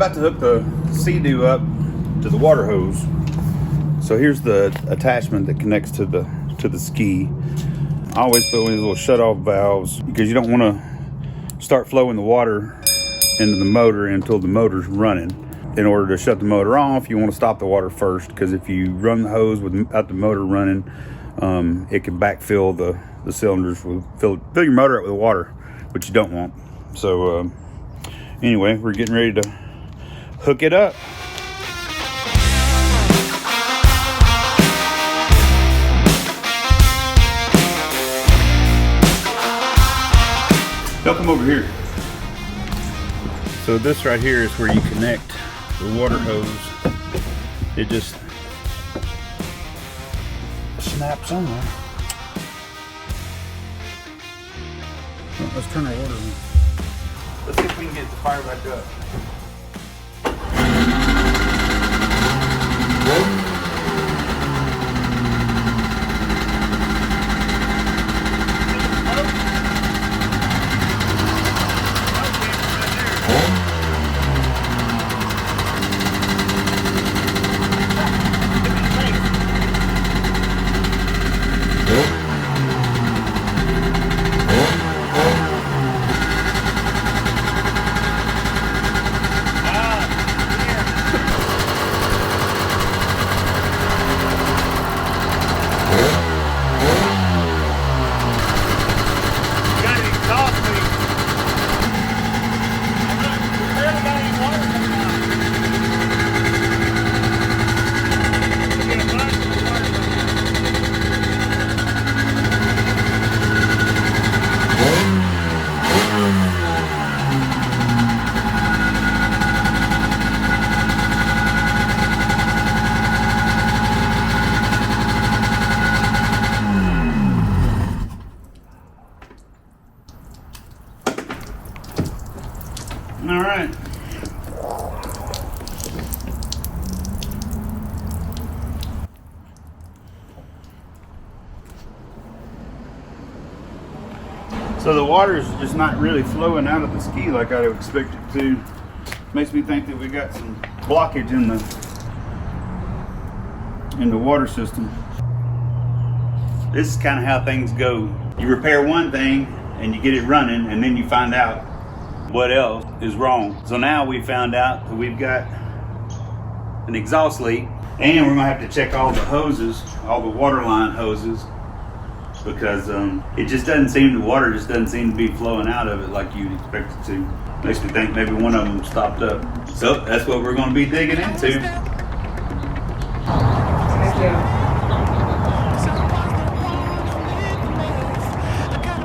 about to hook the Seadoo up to the water hose. So here's the attachment that connects to the ski. I always put one of these little shut-off valves because you don't want to start flowing the water into the motor until the motor's running. In order to shut the motor off, you want to stop the water first, because if you run the hose without the motor running, it can backfill the cylinders, fill your motor up with water, which you don't want. So anyway, we're getting ready to hook it up. They'll come over here. So this right here is where you connect the water hose. It just snaps on there. Well, let's turn our water on. Let's see if we can get the fire back up. All right. So the water is just not really flowing out of the ski like I'd expect it to. Makes me think that we got some blockage in the water system. This is kind of how things go. You repair one thing and you get it running, and then you find out what else is wrong. So now we found out that we've got an exhaust leak, and we're gonna have to check all the hoses, all the water line hoses, because it just doesn't seem, the water just doesn't seem to be flowing out of it like you'd expect it to. Makes me think maybe one of them stopped up. So that's what we're gonna be digging into.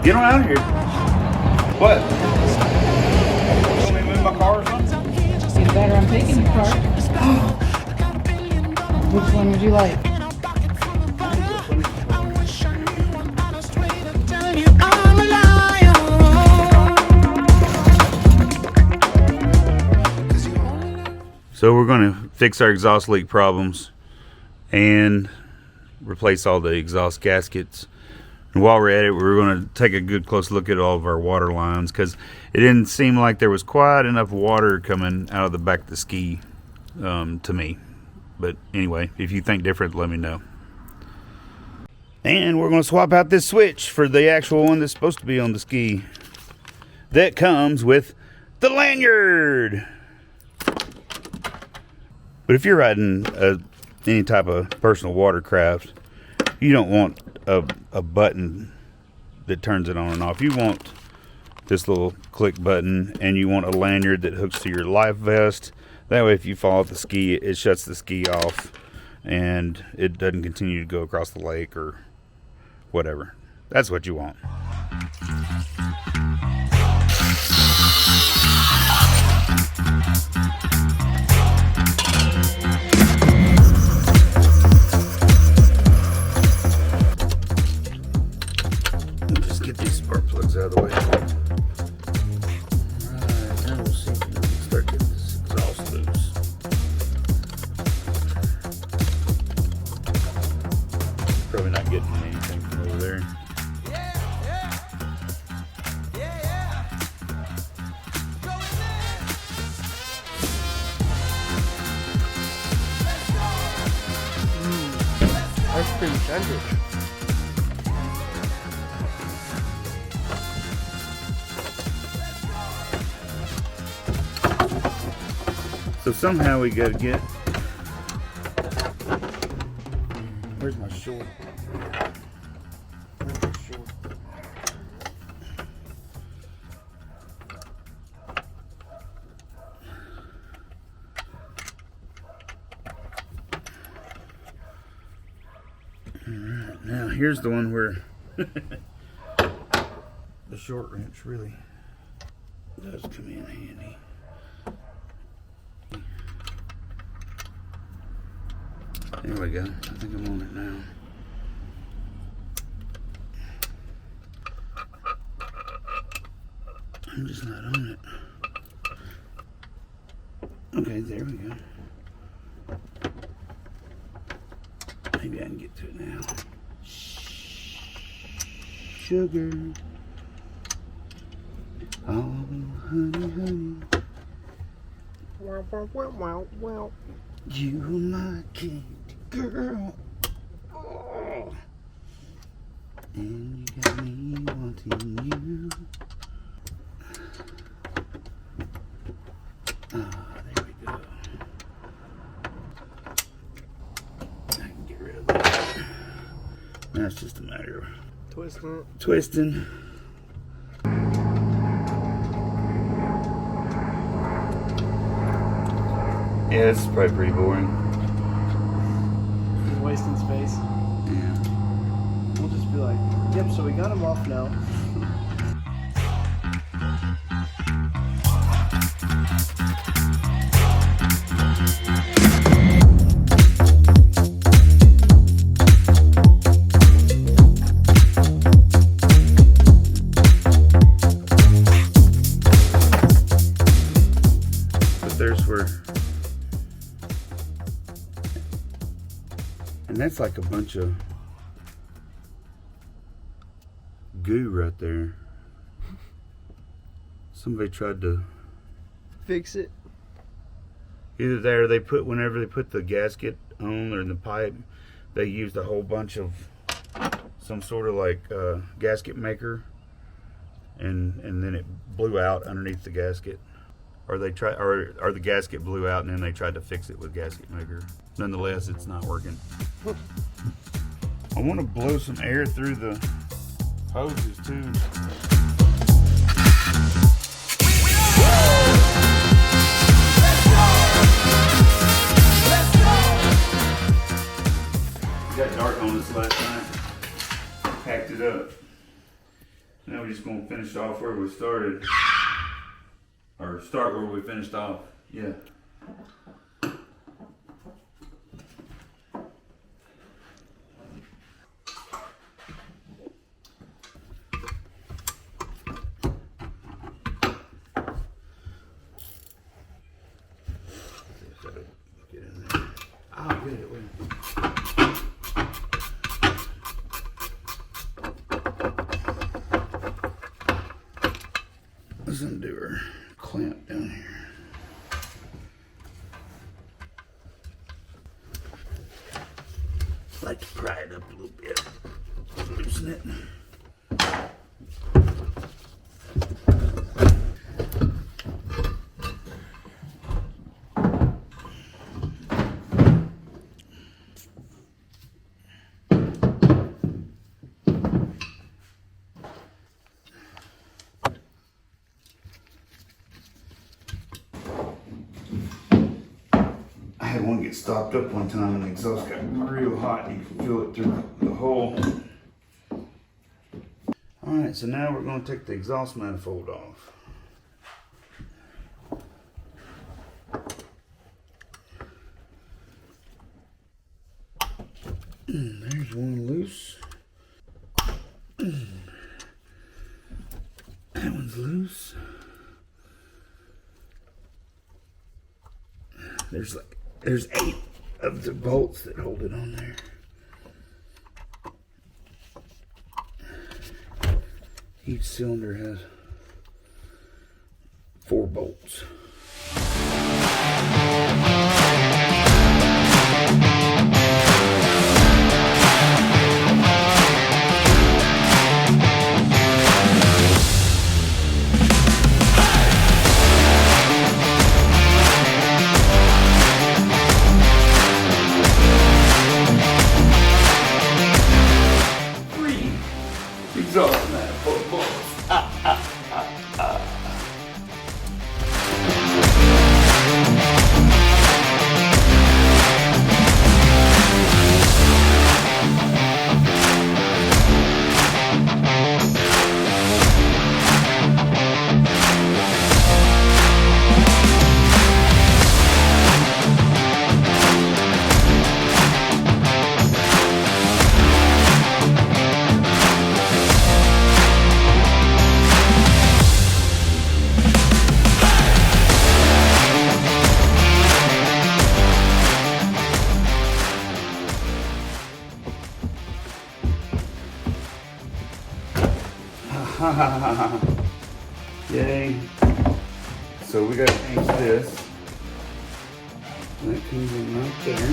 Get on out of here. What? My car or something? It's better I'm taking the car. Which one would you like? So we're going to fix our exhaust leak problems and replace all the exhaust gaskets. And while we're at it, we're going to take a good close look at all of our water lines, because it didn't seem like there was quite enough water coming out of the back of the ski to me. But anyway, if you think different, let me know. And we're going to swap out this switch for the actual one that's supposed to be on the ski. That comes with the lanyard. But if you're riding any type of personal watercraft, you don't want a button that turns it on and off. You want this little click button, and you want a lanyard that hooks to your life vest. That way if you fall off the ski, it shuts the ski off and it doesn't continue to go across the lake or whatever. That's what you want. Just get these spark plugs out of the way. Alright, now we'll see if we can start getting this exhaust loose. Probably not getting anything from over there. redundant. So somehow we gotta get. Where's my short? Where's my short? Alright, now here's the one where the short wrench really does come in handy. There we go. I think I'm on it now. I'm just not on it. Okay, there we go. Maybe I can get to it now. Sugar. Oh, honey, honey. Wow, wow, wow, wow, wow. You are my candy girl. Oh. And you got me wanting you. Ah, there we go. I can get rid of that. Now it's just a matter of twisting. Yeah, it's probably pretty boring. You're wasting space. Yeah. We'll just be like, yep, so we got them off now. But there's where. And that's like a bunch of goo right there. Somebody tried to Fix it. either there they put whenever they put the gasket on or in the pipe, they used a whole bunch of some sort of like gasket maker, and then it blew out underneath the gasket. Or they try, or the gasket blew out and then they tried to fix it with gasket maker. Nonetheless, it's not working. I want to blow some air through the hoses too. It got dark on us last night. Packed it up. Now we're just gonna finish off where we started. Or start where we finished off. Yeah. Oh, good. Wait. Let's undo her clamp down here. Like to pry it up a little bit. Loosen it. I had one get stopped up one time and the exhaust got real hot and you could feel it through the hole. Alright, so now we're going to take the exhaust manifold off. There's one loose. That one's loose. There's 8 of the bolts that hold it on there. Each cylinder has 4 bolts. Yay. So we gotta change this. That comes in right there.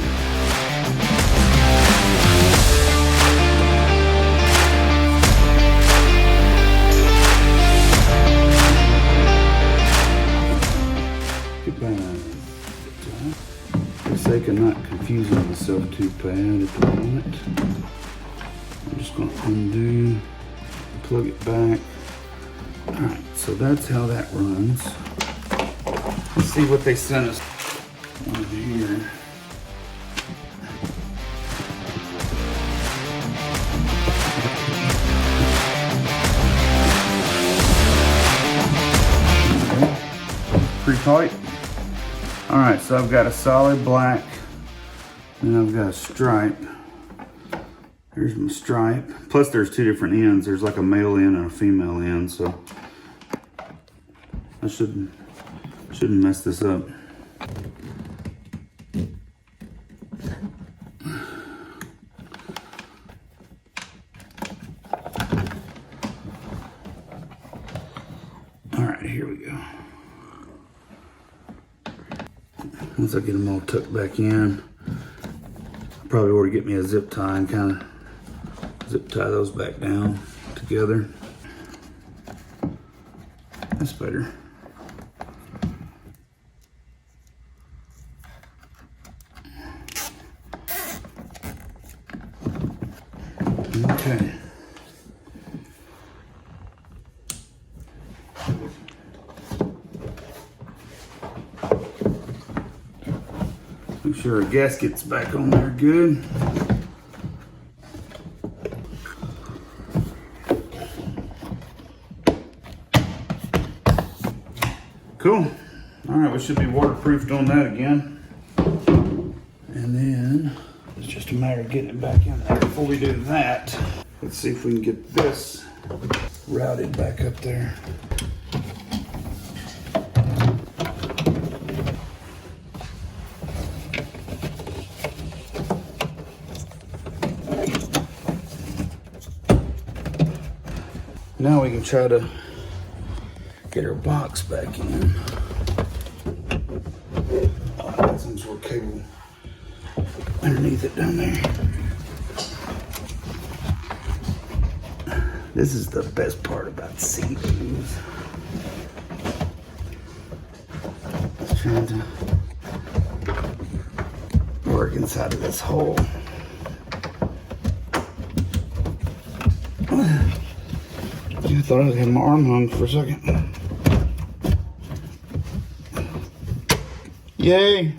Goodbye. For the sake of not confusing myself too bad at the moment, I'm just going to undo, plug it back. Alright, so that's how that runs. Let's see what they sent us over here. Okay. Pretty tight. Alright, so I've got a solid black, and I've got a stripe. Here's my stripe. Plus there's two different ends. There's like a male end and a female end, so I shouldn't mess this up. Alright, here we go. Once I get them all tucked back in, I probably ought to get me a zip tie and kind of zip tie those back down together. That's better. Okay. Make sure our gasket's back on there good. Cool. All right, we should be waterproofed on that again. And then it's just a matter of getting it back in there. Before we do that, let's see if we can get this routed back up there. Now we can try to get our box back in. Oh, I got some sort of cable underneath it down there. This is the best part about Seadoos. Trying to work inside of this hole. I thought I had my arm hung for a second. Yay!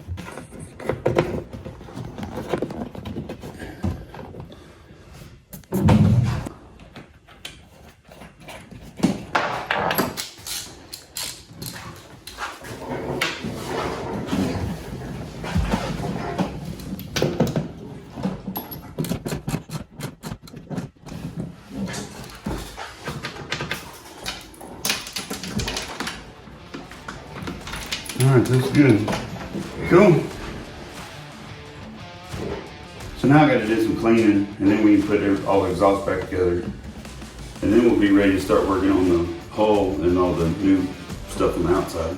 Alright, that's good. Cool. So now I got to do some cleaning, and then we can put all the exhaust back together. And then we'll be ready to start working on the hull and all the new stuff on the outside.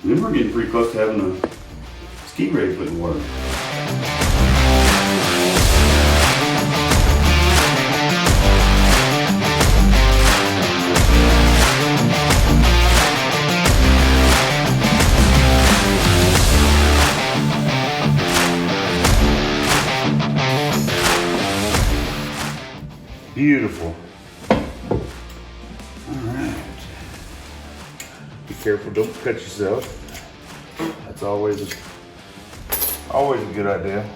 And then we're getting pretty close to having a ski ready to put in water. Beautiful. All right. Be careful, don't cut yourself. That's always a good idea.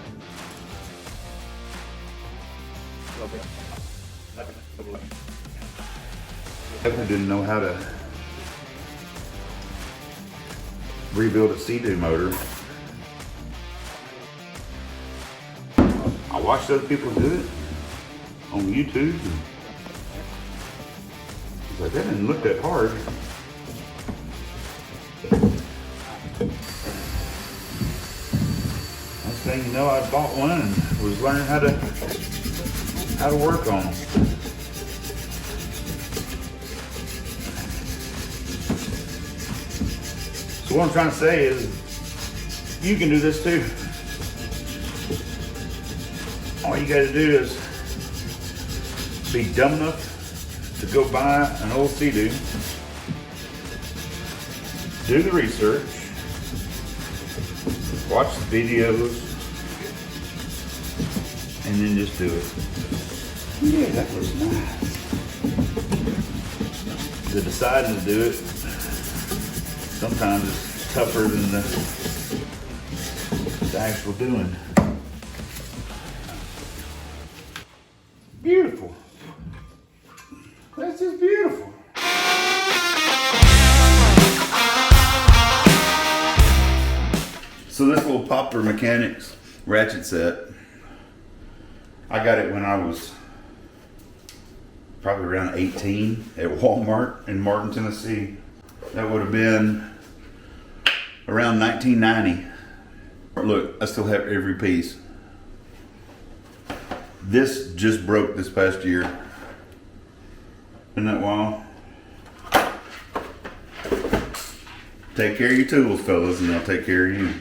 Definitely didn't know how to rebuild a Seadoo motor. I watched other people do it on YouTube. It's like, that didn't look that hard. Next thing you know, I bought one and was learning how to work on them. So what I'm trying to say is, you can do this too. All you gotta do is be dumb enough to go buy an old Seadoo, do the research, watch the videos, and then just do it. Yeah, that was nice. The deciding to do it, sometimes it's tougher than the actual doing. Beautiful. That's just beautiful. So this little Poplar Mechanics ratchet set, I got it when I was probably around 18 at Walmart in Martin, Tennessee. That would have been around 1990. Look, I still have every piece. This just broke this past year. Isn't that wild? Take care of your tools, fellas, and they'll take care of you.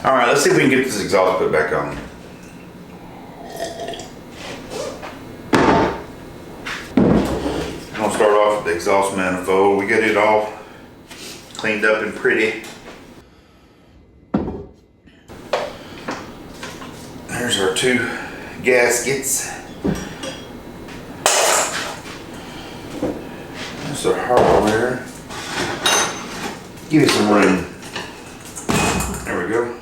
All right, let's see if we can get this exhaust put back on. I'm gonna start off with the exhaust manifold. We got it all cleaned up and pretty. There's our two gaskets. There's our hardware. Give it some room. There we go.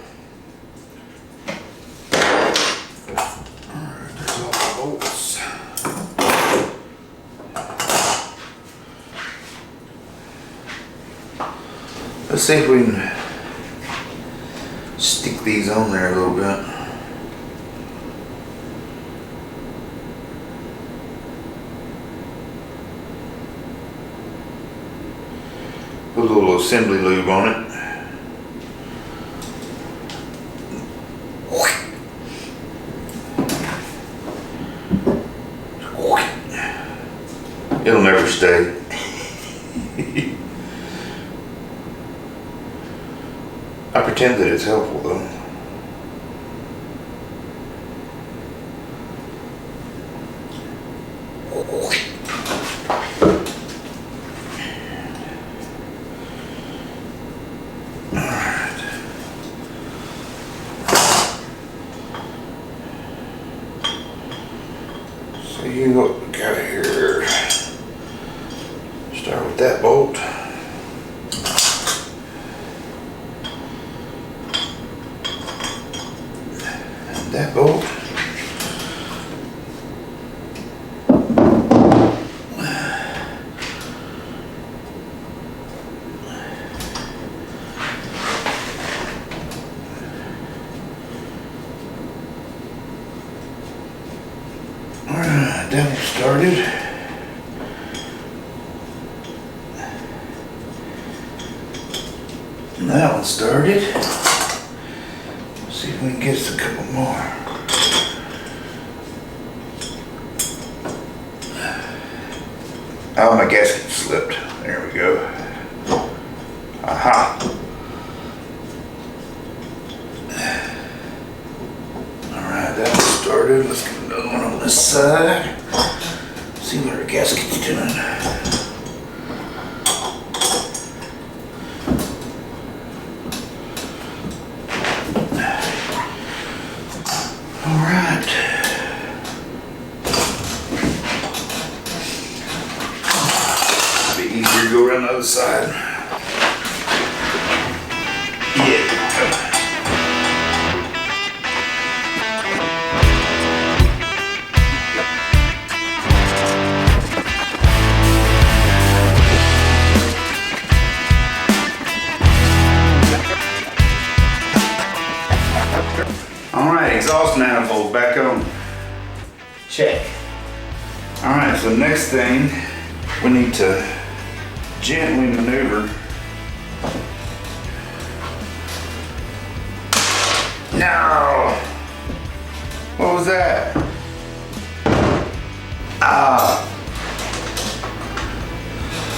Alright, there's all the bolts. Let's see if we can stick these on there a little bit. Put a little assembly lube on it. It'll never stay. I pretend that it's helpful though. Alright. So you know what we got here. Start with that bolt. And that bolt. Alright, that one started. That one started. Let's see if we can get us a couple more. Oh, my gasket slipped. There we go. Aha. Alright, that one started. Let's get another one on this side. See what our gasket's doing. Alright. Be easier to go around the other side. Yeah. Alright, exhaust manifold back on. Check. Alright, so next thing, we need to gently maneuver. No! What was that?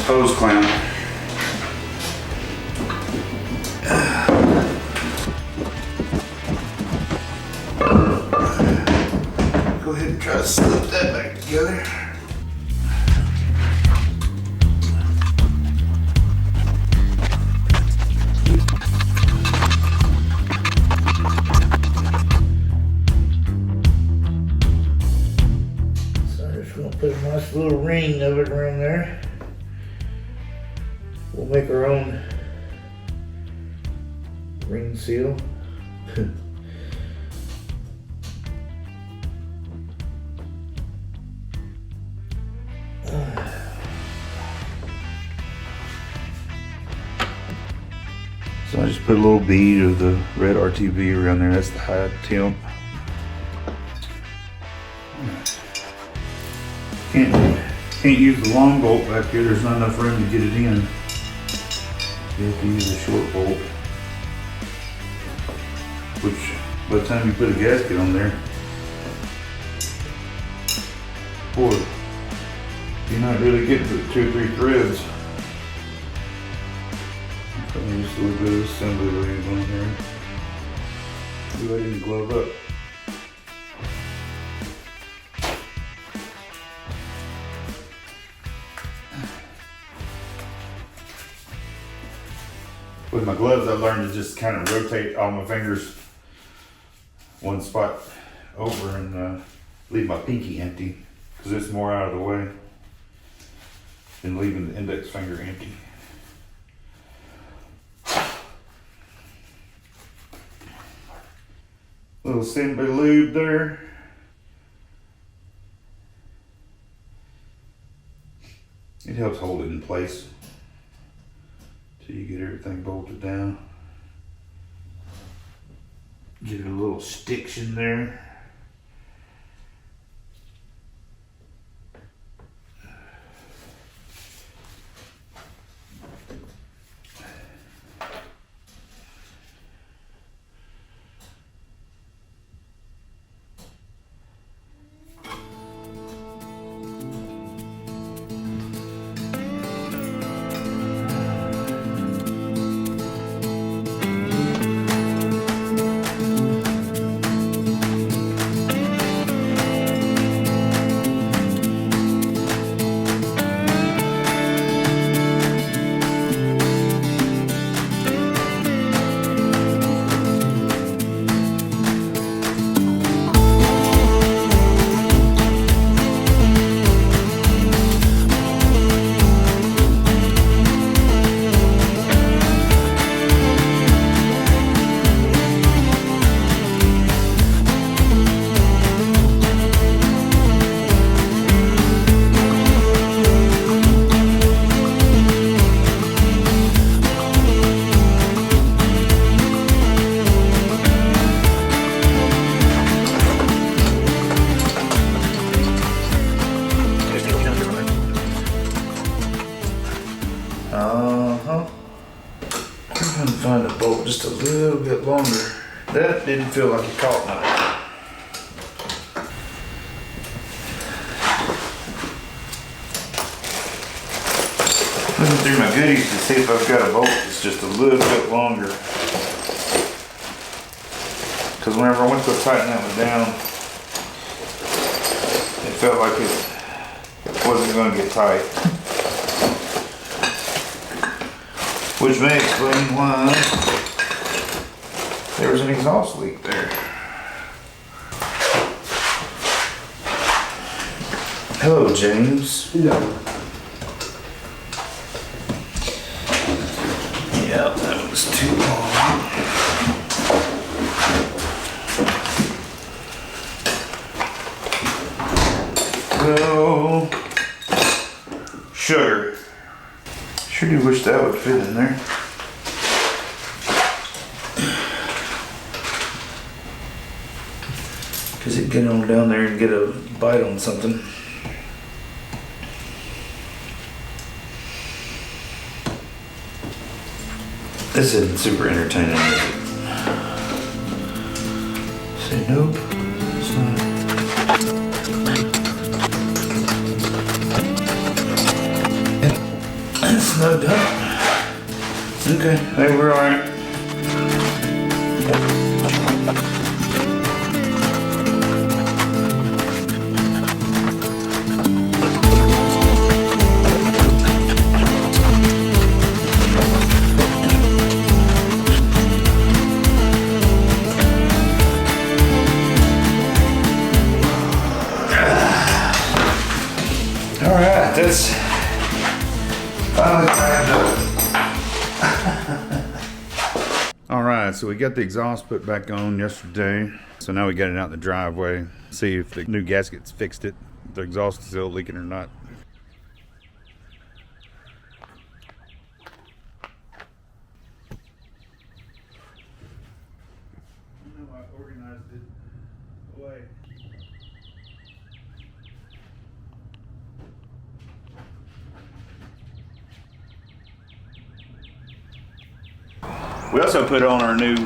Hose clamp. Go ahead and try to slip that back together. So I'm just gonna put a nice little ring of it around there. We'll make our own ring seal. So I just put a little bead of the red RTV around there. That's the high temp. Can't use the long bolt back here. There's not enough room to get it in. You have to use a short bolt. Which, by the time you put a gasket on there, boy, you're not really getting to 2 or 3 threads. Just a little bit of assembly lines on here. Go ahead and glove up. With my gloves, I learned to just kind of rotate all my fingers one spot over and leave my pinky empty, because it's more out of the way than leaving the index finger empty. Little assembly lube there. It helps hold it in place till you get everything bolted down. Get a little stiction there. I'm trying to find a bolt just a little bit longer. That didn't feel like it caught nothing. Looking through my goodies to see if I've got a bolt that's just a little bit longer. Because whenever I went to tighten that one down, it felt like it wasn't going to get tight. Which may explain why there was an exhaust leak there. Hello, James. Yeah. Yeah, that was too long. So, sugar. Sure do wish that would fit in there. Cause it'd get on down there and get a bite on something. This isn't super entertaining, is it? Say nope, it's not. No doubt. Okay, hey, we're alright. Alright, that's finally timed up. Alright, so we got the exhaust put back on yesterday. So now we got it out in the driveway. See if the new gaskets fixed it. If the exhaust is still leaking or not. I know I organized it away. We also put on our new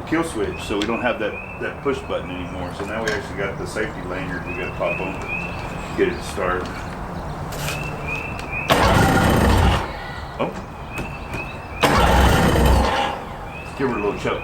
kill switch, so we don't have that push button anymore. So now we actually got the safety lanyard we got to pop on to get it to start. Oh. Let's give her a little choke.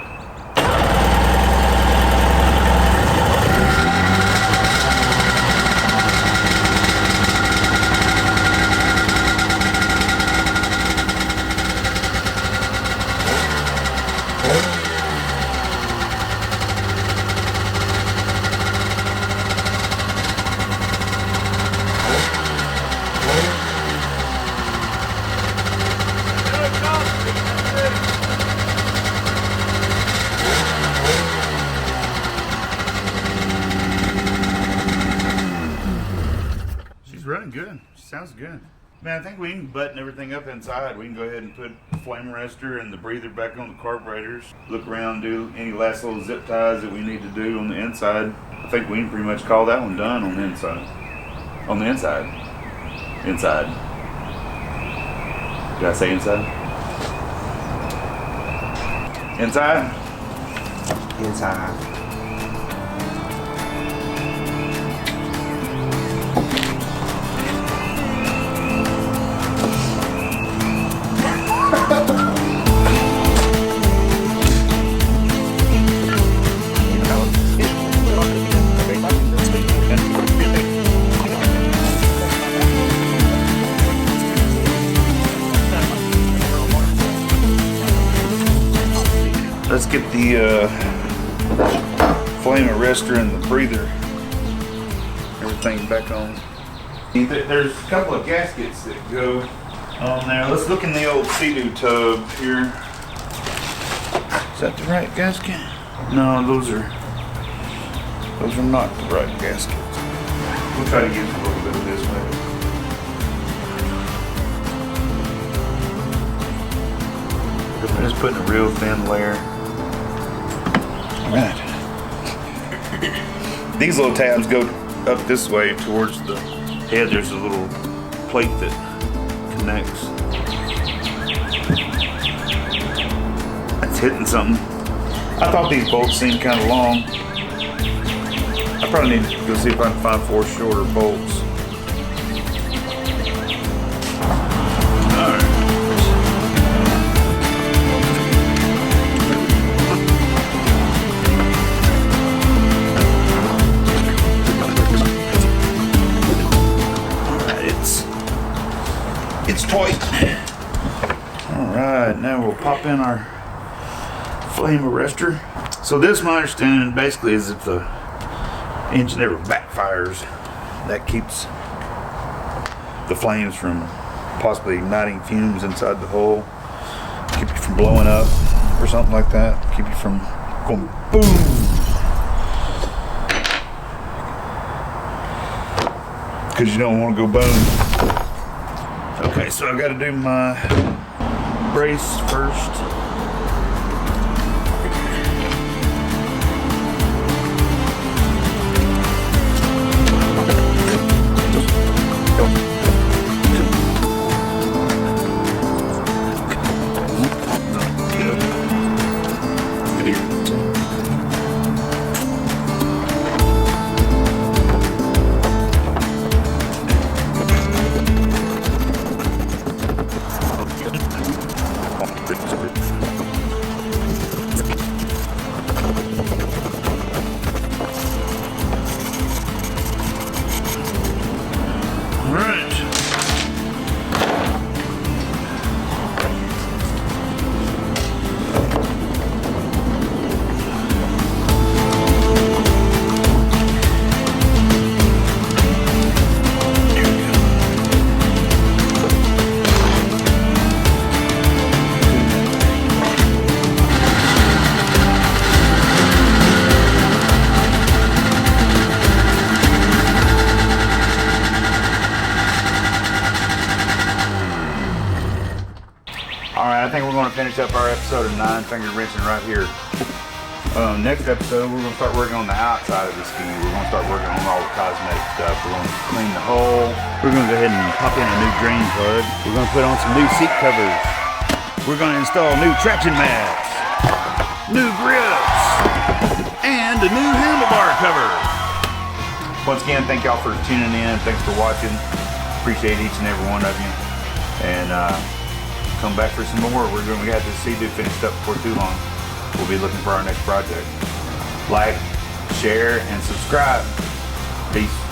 Running good. Sounds good. Man, I think we can button everything up inside. We can go ahead and put the flame arrestor and the breather back on the carburetors. Look around, do any last little zip ties that we need to do on the inside. I think we can pretty much call that one done on the inside. On the inside. Inside. Did I say inside? Inside? Inside. Let's get the flame arrestor and the breather, everything back on. There's a couple of gaskets that go on there. Let's look in the old Seadoo tub here. Is that the right gasket? No, those are not the right gaskets. We'll try to use a little bit of this way. I'm just putting a real thin layer. Right. These little tabs go up this way towards the head. There's a little plate that connects. It's hitting something. I thought these bolts seemed kind of long. I probably need to go see if I can find 4 shorter bolts. It's tight. Alright, now we'll pop in our flame arrestor. So this, my understanding, basically is if the engine ever backfires, that keeps the flames from possibly igniting fumes inside the hull. Keep you from blowing up or something like that. Keep you from going boom. Because you don't want to go boom. Okay, so I got to do my brace first. All right, I think we're going to finish up our episode of 9-finger wrenching right here. Next episode, we're going to start working on the outside of the ski. We're going to start working on all the cosmetic stuff. We're going to clean the hole. We're going to go ahead and pop in a new drain plug. We're going to put on some new seat covers. We're going to install new traction mats, new grips, and a new handlebar cover. Once again, thank y'all for tuning in. Thanks for watching. Appreciate each and every one of you. And come back for some more. We're going to get this Seadoo finished up before too long. We'll be looking for our next project. Like, share, and subscribe. Peace.